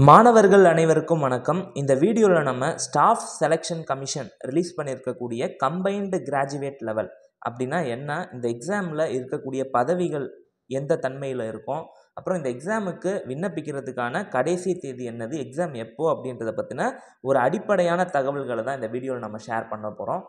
மாணவர்கள் அனைவருக்கும் வணக்கம். இந்த வீடியோவில் நம்ம ஸ்டாஃப் செலெக்ஷன் கமிஷன் ரிலீஸ் பண்ணியிருக்கக்கூடிய கம்பைன்டு கிராஜுவேட் லெவல் அப்படின்னா என்ன, இந்த எக்ஸாமில் இருக்கக்கூடிய பதவிகள் எந்த தன்மையில் இருக்கும், அப்புறம் இந்த எக்ஸாமுக்கு விண்ணப்பிக்கிறதுக்கான கடைசி தேதி என்னது, எக்ஸாம் எப்போ அப்படின்றத பற்றின ஒரு அடிப்படையான தகவல்களை தான் இந்த வீடியோவில் நம்ம ஷேர் பண்ண போகிறோம்.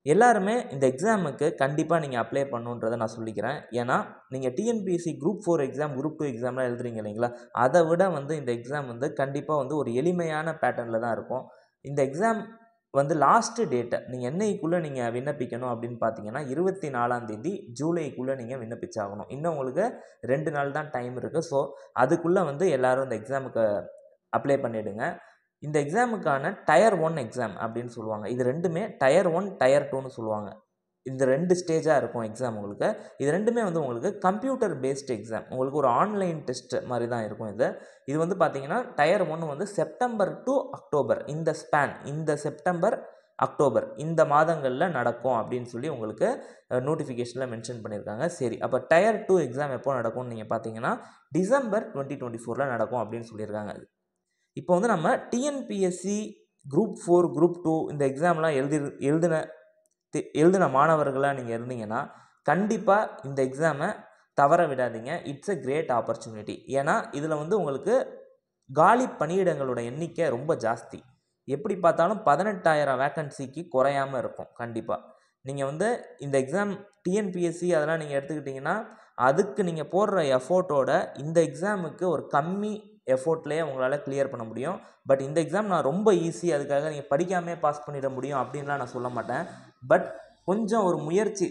எல்லாருமே இந்த எக்ஸாமுக்கு கண்டிப்பாக நீங்கள் அப்ளை பண்ணுன்றதை நான் சொல்லிக்கிறேன். ஏன்னா நீங்கள் டிஎன்பிஎஸ்சி குரூப் 4 எக்ஸாம், குரூப் 2 எக்ஸாம்லாம் எழுதுறீங்க இல்லைங்களா, அதை விட இந்த எக்ஸாம் கண்டிப்பாக ஒரு எளிமையான பேட்டர்னில் தான் இருக்கும். இந்த எக்ஸாம் லாஸ்ட்டு டேட்டை நீங்கள் என்னைக்குள்ளே நீங்கள் விண்ணப்பிக்கணும் அப்படின்னு பார்த்தீங்கன்னா 24 ஜூலைக்குள்ளே நீங்கள் விண்ணப்பிச்சாகணும். இன்னும் உங்களுக்கு 2 நாள் தான் டைம் இருக்குது. ஸோ அதுக்குள்ளே எல்லோரும் இந்த எக்ஸாமுக்கு அப்ளை பண்ணிவிடுங்க. இந்த எக்ஸாமுக்கான டயர் 1 எக்ஸாம் அப்படின்னு சொல்லுவாங்க. இது ரெண்டுமே டயர் 1 டயர் 2ன்னு சொல்லுவாங்க. இந்த 2 ஸ்டேஜாக இருக்கும் எக்ஸாம் உங்களுக்கு. இது ரெண்டுமே உங்களுக்கு கம்ப்யூட்டர் பேஸ்டு எக்ஸாம். உங்களுக்கு ஒரு ஆன்லைன் டெஸ்ட் மாதிரி தான் இருக்கும். இது பார்த்தீங்கன்னா டயர் 1 செப்டம்பர் டு அக்டோபர், இந்த ஸ்பேன், இந்த செப்டம்பர் அக்டோபர் இந்த மாதங்களில் நடக்கும் அப்படின்னு சொல்லி உங்களுக்கு நோட்டிஃபிகேஷனில் மென்ஷன் பண்ணியிருக்காங்க. சரி, அப்போ டயர் 2 எக்ஸாம் எப்போ நடக்கும்னு நீங்கள் பார்த்தீங்கன்னா டிசம்பர் 2024 நடக்கும் அப்படின்னு சொல்லியிருக்காங்க. இப்போ நம்ம டிஎன்பிஎஸ்சி குரூப் 4 குரூப் 2 இந்த எக்ஸாம்லாம் எழுதின மாணவர்களாக நீங்கள் இருந்தீங்கன்னா கண்டிப்பாக இந்த எக்ஸாமை தவற விடாதீங்க. It's a great opportunity. ஏன்னா இதில் உங்களுக்கு காலி பணியிடங்களோட எண்ணிக்கை ரொம்ப ஜாஸ்தி. எப்படி பார்த்தாலும் 18,000 வேக்கன்சிக்கு குறையாமல் இருக்கும். கண்டிப்பாக நீங்கள் இந்த எக்ஸாம் டிஎன்பிஎஸ்சி அதெல்லாம் நீங்கள் எடுத்துக்கிட்டிங்கன்னா அதுக்கு நீங்கள் போடுற எஃபோர்ட்டோட இந்த எக்ஸாமுக்கு ஒரு கம்மி எஃபோர்ட்லேயே உங்களால் கிளியர் பண்ண முடியும். பட் இந்த எக்ஸாம் நான் ரொம்ப ஈஸி, அதுக்காக நீங்கள் படிக்காமே பாஸ் பண்ணிட முடியும் அப்படின்லாம் நான் சொல்ல மாட்டேன். பட் கொஞ்சம் ஒரு முயற்சி,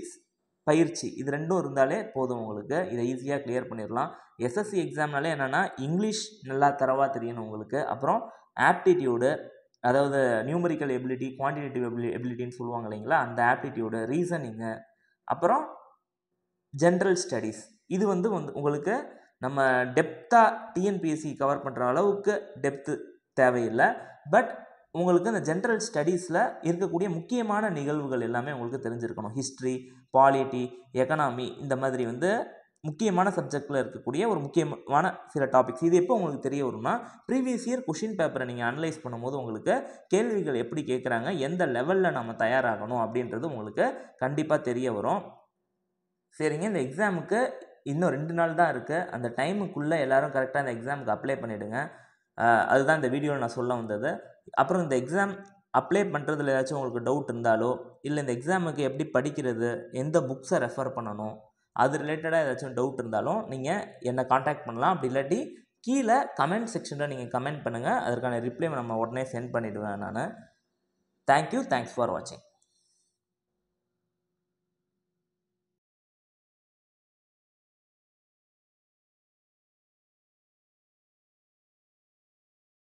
பயிற்சி, இது ரெண்டும் இருந்தாலே போதும் உங்களுக்கு. இதை ஈஸியாக கிளியர் பண்ணிடலாம். எஸ்எஸ்சி எக்ஸாம்னாலே என்னென்னா இங்கிலீஷ் நல்லா தரவாக தெரியணும் உங்களுக்கு. அப்புறம் ஆப்டிடியூடு, அதாவது நியூமரிக்கல் எபிலிட்டி, குவான்டிடேட்டிவ் எபிலிட்டின்னு சொல்லுவாங்க இல்லைங்களா, அந்த ஆப்டிடியூடு, ரீசனிங்கு, அப்புறம் ஜென்ரல் ஸ்டடீஸ். இது உங்களுக்கு நம்ம டெப்த்தாக டிஎன்பிஎஸ்சி கவர் பண்ணுற அளவுக்கு டெப்த்து தேவையில்லை. பட் உங்களுக்கு அந்த ஜென்ரல் ஸ்டடீஸில் இருக்கக்கூடிய முக்கியமான நிகழ்வுகள் எல்லாமே உங்களுக்கு தெரிஞ்சிருக்கணும். ஹிஸ்ட்ரி, பாலிட்டி, எக்கனாமி, இந்த மாதிரி முக்கியமான சப்ஜெக்டில் இருக்கக்கூடிய ஒரு முக்கியமான சில டாபிக்ஸ். இது எப்போ உங்களுக்கு தெரிய வரும்னா ப்ரீவியஸ் இயர் கொஷின் பேப்பரை நீங்கள் அனலைஸ் பண்ணும்போது உங்களுக்கு கேள்விகள் எப்படி கேட்குறாங்க, எந்த லெவலில் நம்ம தயாராகணும் அப்படின்றது உங்களுக்கு கண்டிப்பாக தெரிய வரும். சரிங்க, இந்த எக்ஸாமுக்கு இன்னும் 2 நாள் தான் இருக்குது. அந்த டைமுக்குள்ளே எல்லோரும் கரெக்டாக இந்த எக்ஸாமுக்கு அப்ளை பண்ணிவிடுங்க. அதுதான் இந்த வீடியோவில் நான் சொல்ல வந்தது. அப்புறம் இந்த எக்ஸாம் அப்ளை பண்ணுறதுல ஏதாச்சும் உங்களுக்கு டவுட் இருந்தாலோ, இல்லை இந்த எக்ஸாமுக்கு எப்படி படிக்கிறது, எந்த புக்ஸை ரெஃபர் பண்ணணும், அது ரிலேட்டடாக ஏதாச்சும் டவுட் இருந்தாலும் நீங்கள் என்னை காண்டாக்ட் பண்ணலாம். அப்படி இல்லாட்டி கீழே கமெண்ட் செக்ஷனில் நீங்கள் கமெண்ட் பண்ணுங்கள். அதற்கான ரிப்ளை நம்ம உடனே சென்ட் பண்ணிவிடுவேன் நான். தேங்க்யூ, தேங்க்ஸ் ஃபார் வாட்சிங்.